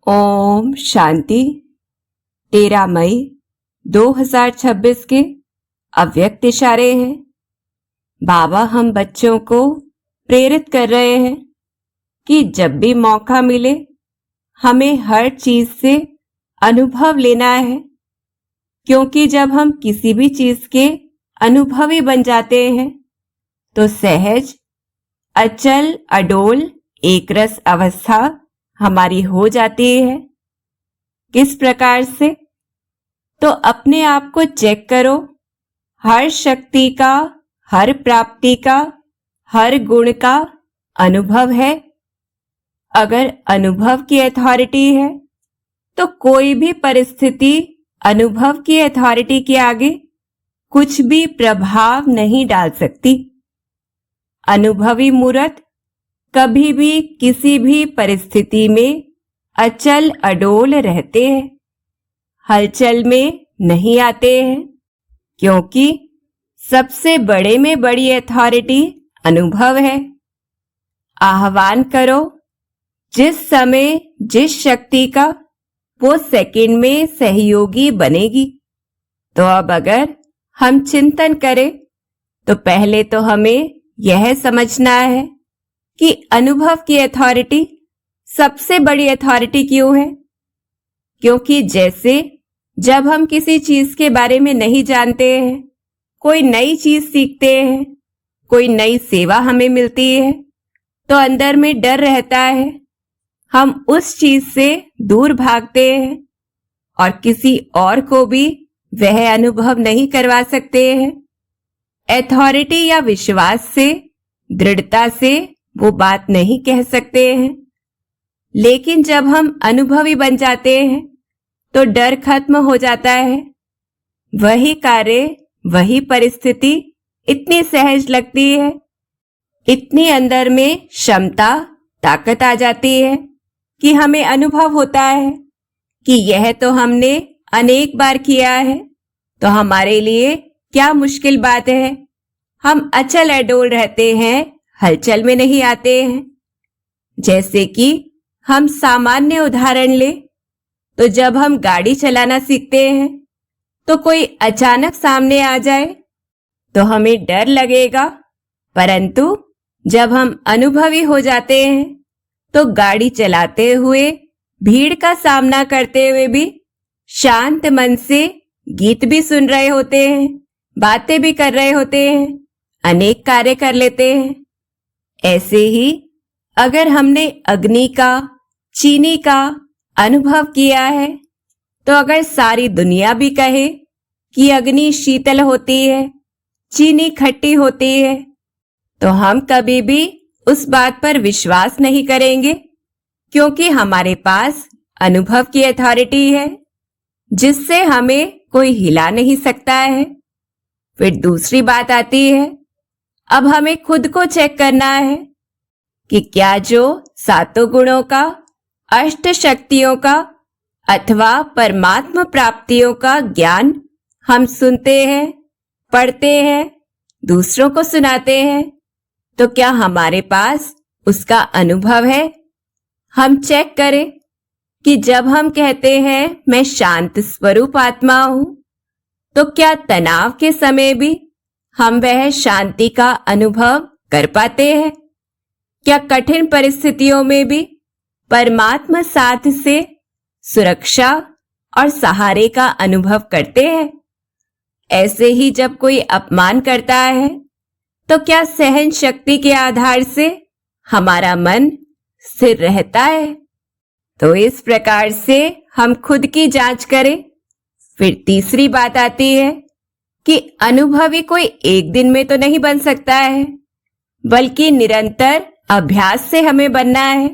ओम शांति। 13 मई 2026 के अव्यक्त इशारे हैं। बाबा हम बच्चों को प्रेरित कर रहे हैं कि जब भी मौका मिले हमें हर चीज से अनुभव लेना है, क्योंकि जब हम किसी भी चीज के अनुभवी बन जाते हैं तो सहज, अचल, अडोल, एकरस अवस्था हमारी हो जाती है। किस प्रकार से? तो अपने आप को चेक करो। हर शक्ति का, हर प्राप्ति का, हर गुण का अनुभव है। अगर अनुभव की अथॉरिटी है तो कोई भी परिस्थिति अनुभव की अथॉरिटी के आगे कुछ भी प्रभाव नहीं डाल सकती। अनुभवी मूर्त कभी भी किसी भी परिस्थिति में अचल अडोल रहते हैं, हलचल में नहीं आते हैं, क्योंकि सबसे बड़े में बड़ी अथॉरिटी अनुभव है। आह्वान करो, जिस समय जिस शक्ति का वो सेकंड में सहयोगी बनेगी। तो अब अगर हम चिंतन करें तो पहले तो हमें यह समझना है कि अनुभव की अथॉरिटी सबसे बड़ी अथॉरिटी क्यों है। क्योंकि जैसे जब हम किसी चीज के बारे में नहीं जानते हैं, कोई नई चीज सीखते हैं, कोई नई सेवा हमें मिलती है, तो अंदर में डर रहता है। हम उस चीज से दूर भागते हैं और किसी और को भी वह अनुभव नहीं करवा सकते हैं। अथॉरिटी या विश्वास से, दृढ़ता से वो बात नहीं कह सकते हैं। लेकिन जब हम अनुभवी बन जाते हैं तो डर खत्म हो जाता है। वही कार्य, वही परिस्थिति इतनी सहज लगती है, इतनी अंदर में क्षमता, ताकत आ जाती है कि हमें अनुभव होता है कि यह तो हमने अनेक बार किया है, तो हमारे लिए क्या मुश्किल बात है। हम अचल अडोल रहते हैं, हलचल में नहीं आते हैं। जैसे कि हम सामान्य उदाहरण ले तो जब हम गाड़ी चलाना सीखते हैं तो कोई अचानक सामने आ जाए तो हमें डर लगेगा, परंतु जब हम अनुभवी हो जाते हैं तो गाड़ी चलाते हुए, भीड़ का सामना करते हुए भी शांत मन से गीत भी सुन रहे होते हैं, बातें भी कर रहे होते हैं, अनेक कार्य कर लेते हैं। ऐसे ही अगर हमने अग्नि का, चीनी का अनुभव किया है, तो अगर सारी दुनिया भी कहे कि अग्नि शीतल होती है, चीनी खट्टी होती है, तो हम कभी भी उस बात पर विश्वास नहीं करेंगे, क्योंकि हमारे पास अनुभव की अथॉरिटी है जिससे हमें कोई हिला नहीं सकता है। फिर दूसरी बात आती है, अब हमें खुद को चेक करना है कि क्या जो सातों गुणों का, अष्ट शक्तियों का अथवा परमात्मा प्राप्तियों का ज्ञान हम सुनते हैं, पढ़ते हैं, दूसरों को सुनाते हैं, तो क्या हमारे पास उसका अनुभव है। हम चेक करें कि जब हम कहते हैं मैं शांत स्वरूप आत्मा हूं, तो क्या तनाव के समय भी हम वह शांति का अनुभव कर पाते हैं। क्या कठिन परिस्थितियों में भी परमात्मा साथ से सुरक्षा और सहारे का अनुभव करते हैं। ऐसे ही जब कोई अपमान करता है तो क्या सहन शक्ति के आधार से हमारा मन स्थिर रहता है। तो इस प्रकार से हम खुद की जांच करें। फिर तीसरी बात आती है कि अनुभवी कोई एक दिन में तो नहीं बन सकता है, बल्कि निरंतर अभ्यास से हमें बनना है।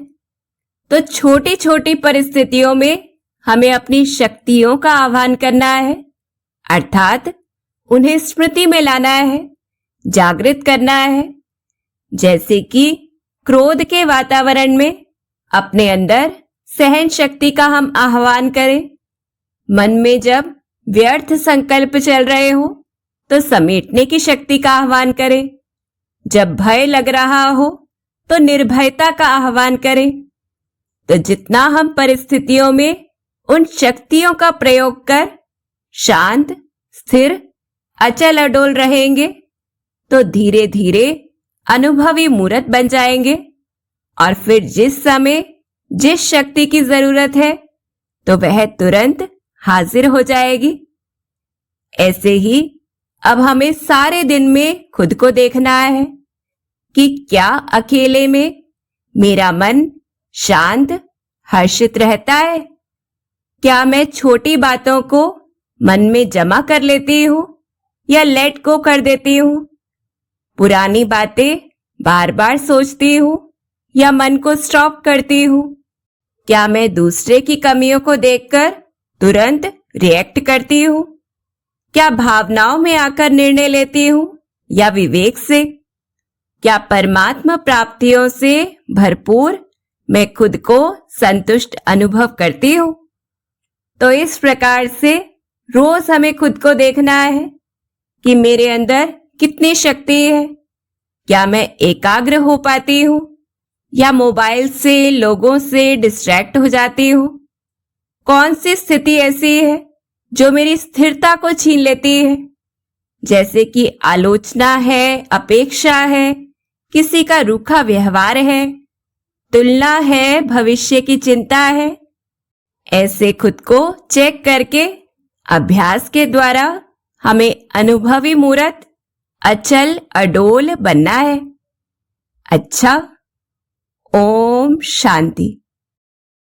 तो छोटी छोटी परिस्थितियों में हमें अपनी शक्तियों का आह्वान करना है, अर्थात उन्हें स्मृति में लाना है, जागृत करना है। जैसे कि क्रोध के वातावरण में अपने अंदर सहन शक्ति का हम आह्वान करें। मन में जब व्यर्थ संकल्प चल रहे हो तो समेटने की शक्ति का आह्वान करें। जब भय लग रहा हो तो निर्भयता का आह्वान करें। तो जितना हम परिस्थितियों में उन शक्तियों का प्रयोग कर शांत, स्थिर, अचल अडोल रहेंगे, तो धीरे धीरे अनुभवी मूर्त बन जाएंगे और फिर जिस समय जिस शक्ति की जरूरत है तो वह तुरंत हाजिर हो जाएगी। ऐसे ही अब हमें सारे दिन में खुद को देखना है कि क्या अकेले में मेरा मन शांत, हर्षित रहता है? क्या मैं छोटी बातों को मन में जमा कर लेती हूँ या लेट गो कर देती हूँ? पुरानी बातें बार बार सोचती हूँ या मन को स्टॉप करती हूँ? क्या मैं दूसरे की कमियों को देखकर तुरंत रिएक्ट करती हूँ? क्या भावनाओं में आकर निर्णय लेती हूँ या विवेक से? क्या परमात्मा प्राप्तियों से भरपूर मैं खुद को संतुष्ट अनुभव करती हूँ? तो इस प्रकार से रोज हमें खुद को देखना है कि मेरे अंदर कितनी शक्ति है। क्या मैं एकाग्र हो पाती हूँ या मोबाइल से, लोगों से डिस्ट्रैक्ट हो जाती हूँ? कौन सी स्थिति ऐसी है जो मेरी स्थिरता को छीन लेती है? जैसे कि आलोचना है, अपेक्षा है, किसी का रूखा व्यवहार है, तुलना है, भविष्य की चिंता है। ऐसे खुद को चेक करके अभ्यास के द्वारा हमें अनुभवी मूर्त, अचल अडोल बनना है। अच्छा, ओम शांति।